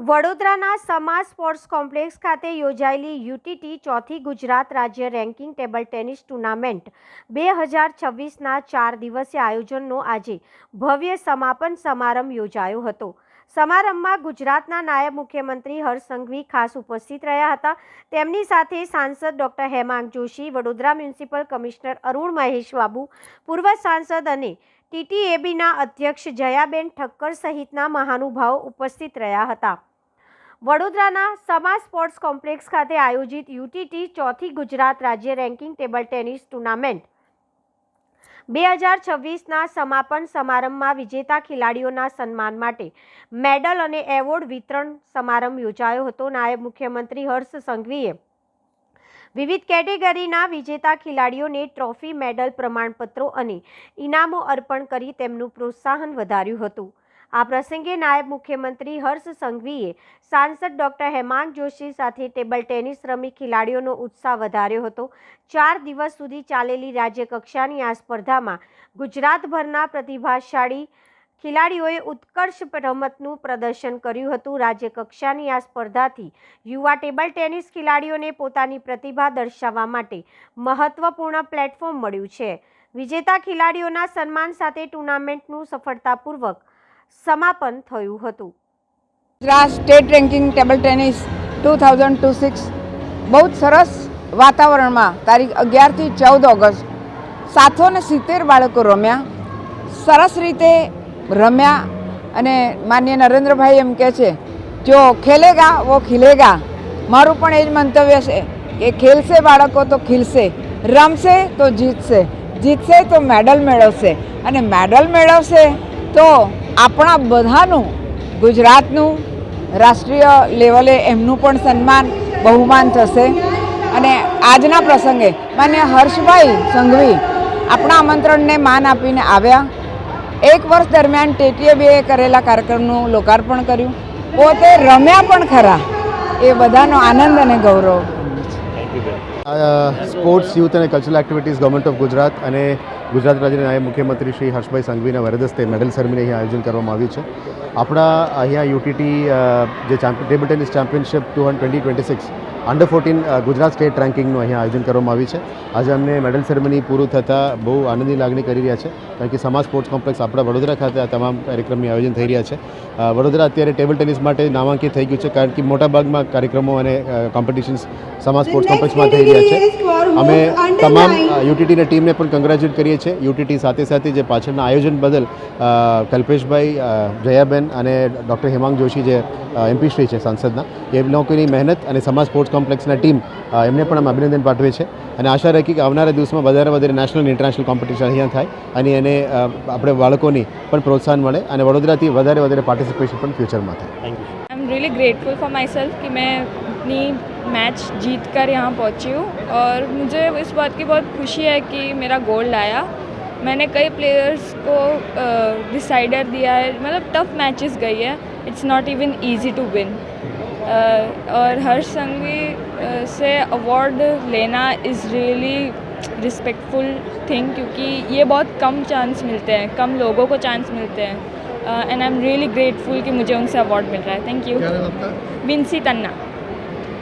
વડોદરાના સમા sports complex ખાતે યોજાયેલી યુટીટી ચોથી ગુજરાત રાજ્ય રેન્કિંગ ટેબલ ટેનિસ ટુર્નામેન્ટ 2026ના 4 દિવસીય આયોજનનો આજે ભવ્ય સમાપન સમારંભ યોજાયો હતો। સમારંભમાં ગુજરાતના નાયબ મુખ્યમંત્રી હર્ષ સંઘવી ખાસ ઉપસ્થિત રહ્યા હતા। તેમની સાથે સાંસદ doctor Hemang Joshi, Vadodara municipal commissioner Arun Mahesh Babu, પૂર્વ સાંસદ અને ટીટીએબીના અધ્યક્ષ જયાબેન ઠક્કર સહિતના મહાનુભાવો ઉપસ્થિત રહ્યા હતા। વડોદરાના સમા સ્પોર્ટ્સ કોમ્પ્લેક્સ ખાતે આયોજિત યુટીટી ચોથી ગુજરાત રાજ્ય રેન્કિંગ ટેબલ ટેનિસ ટુર્નામેન્ટ 2026ના સમાપન સમારંભમાં વિજેતા ખેલાડીઓના સન્માન માટે મેડલ અને એવોર્ડ વિતરણ સમારંભ યોજાયો હતો। નાયબ મુખ્યમંત્રી હર્ષ સંઘવીએ વિવિધ કેટેગરીના વિજેતા ખેલાડીઓને ટ્રોફી, મેડલ, પ્રમાણપત્રો અને ઇનામો અર્પણ કરી તેમનું પ્રોત્સાહન વધાર્યું હતું। આ પ્રસંગે નાયબ મુખ્યમંત્રી હર્ષ સંઘવીએ સાંસદ ડોક્ટર હેમાંગ જોશી સાથે ટેબલ ટેનિસ રમી ખેલાડીઓનો ઉત્સાહ વધાર્યો હતો। 4 દિવસ સુધી ચાલેલી રાજ્ય કક્ષાની આ સ્પર્ધામાં ગુજરાતભરના પ્રતિભાશાળી ખેલાડીઓએ ઉત્કર્ષ રમતનું પ્રદર્શન કર્યું હતું। રાજ્ય કક્ષાની આ સ્પર્ધાથી યુવા ટેબલ ટેનિસ ખેલાડીઓને પોતાની પ્રતિભા દર્શાવવા માટે મહત્વપૂર્ણ પ્લેટફોર્મ મળ્યું છે। વિજેતા ખેલાડીઓના સન્માન સાથે ટુર્નામેન્ટનું સફળતાપૂર્વક સમાપન થયું હતું। Gujarat state ranking table tennis 2026 બહુ સરસ વાતાવરણમાં તારીખ 11 થી 14 ઓગસ્ટ 770 બાળકો રમ્યા, સરસ રીતે રમ્યા અને માનનીય નરેન્દ્રભાઈ એમ કહે છે, જો ખેલેગા વો ખિલેગા। મારું પણ એ જ મંતવ્ય છે કે ખેલશે બાળકો તો ખીલશે, રમશે તો જીતશે, જીતશે તો મેડલ મેળવશે અને મેડલ મેળવશે તો આપણા બધાનું, ગુજરાતનું રાષ્ટ્રીય લેવલે એમનું પણ સન્માન, બહુમાન થશે। અને આજના પ્રસંગે માન્ય હર્ષભાઈ સંઘવી આપણા આમંત્રણને માન આપીને આવ્યા। 1 વર્ષ દરમિયાન ટીટીએબીએ કરેલા કાર્યક્રમનું લોકાર્પણ કર્યું, પોતે રમ્યા પણ ખરા, એ બધાનો આનંદ અને ગૌરવ। સ્પોર્ટ્સ, યુથ અને cultural activities government of Gujarat અને ગુજરાત રાજ્યના નાયબ મુખ્યમંત્રી શ્રી હર્ષભાઈ સંઘવીના વરદસ્તે મેડલ સેરેમની અહીંયા આયોજન કરવામાં આવ્યું છે। આપણા અહીંયા યુટીટી જે table tennis championship 2026 under 14 Gujarat state રેન્કિંગનું અહીંયા આયોજન કરવામાં આવ્યું છે। આજે અમને મેડલ સેરેમની પૂરું થતાં બહુ આનંદની લાગણી કરી રહ્યા છે, કારણ કે સમા સ્પોર્ટ્સ કોમ્પ્લેક્સ આપણા વડોદરા ખાતે આ તમામ કાર્યક્રમની આયોજન થઈ રહ્યા છે। વડોદરા અત્યારે ટેબલ ટેનિસ માટે નામાંકિત થઈ ગયું છે, કારણ કે મોટાભાગમાં કાર્યક્રમો અને કોમ્પિટિશન્સ સમા સ્પોર્ટ્સ કોમ્પ્લેક્સમાં થઈ રહ્યા છે। અમે તમામ યુટીટીની ટીમને પણ કંગ્રેચ્યુલેટ કરીએ છીએ। યુટીટી સાથે સાથે જે પાછળના આયોજન બદલ કલ્પેશભાઈ, જયાબેન અને ડૉક્ટર હેમાંગ જોશી જે એમપી શ્રી છે સાંસદના, એ લોકોની મહેનત અને સમા સ્પોર્ટ્સ કોમ્પ્લેક્સના ટીમ એમને પણ અમે અભિનંદન પાઠવીએ છીએ અને આશા રાખી કે આવનારા દિવસમાં વધારે નેશનલ અને ઇન્ટરનેશનલ કોમ્પિટિશન અહીંયા થાય અને એને આપણે બાળકોની પણ પ્રોત્સાહન મળે અને વડોદરાથી વધારે પાર્ટિસિપેશન પણ फ्यूचરમાં થાય। Thank you. I am really grateful for my self कि मैं अपनी मैच जीत कर यहाँ पहुँची हूँ और मुझे इस बात की बहुत खुशी है कि मेरा गोल्ड आया। मैंने कई प्लेयर्स को डिसाइडर दिया है, मतलब टफ मैचेस गई है, it's not even easy to win. और हर्ष संघवी से अवार्ड लेना इज़ रियली रिस्पेक्टफुल थिंग, क्योंकि ये बहुत कम चांस मिलते हैं, कम लोगों को चांस मिलते हैं and I am really grateful कि मुझे उनसे अवार्ड मिल रहा है। Thank you. Vinci Tanna.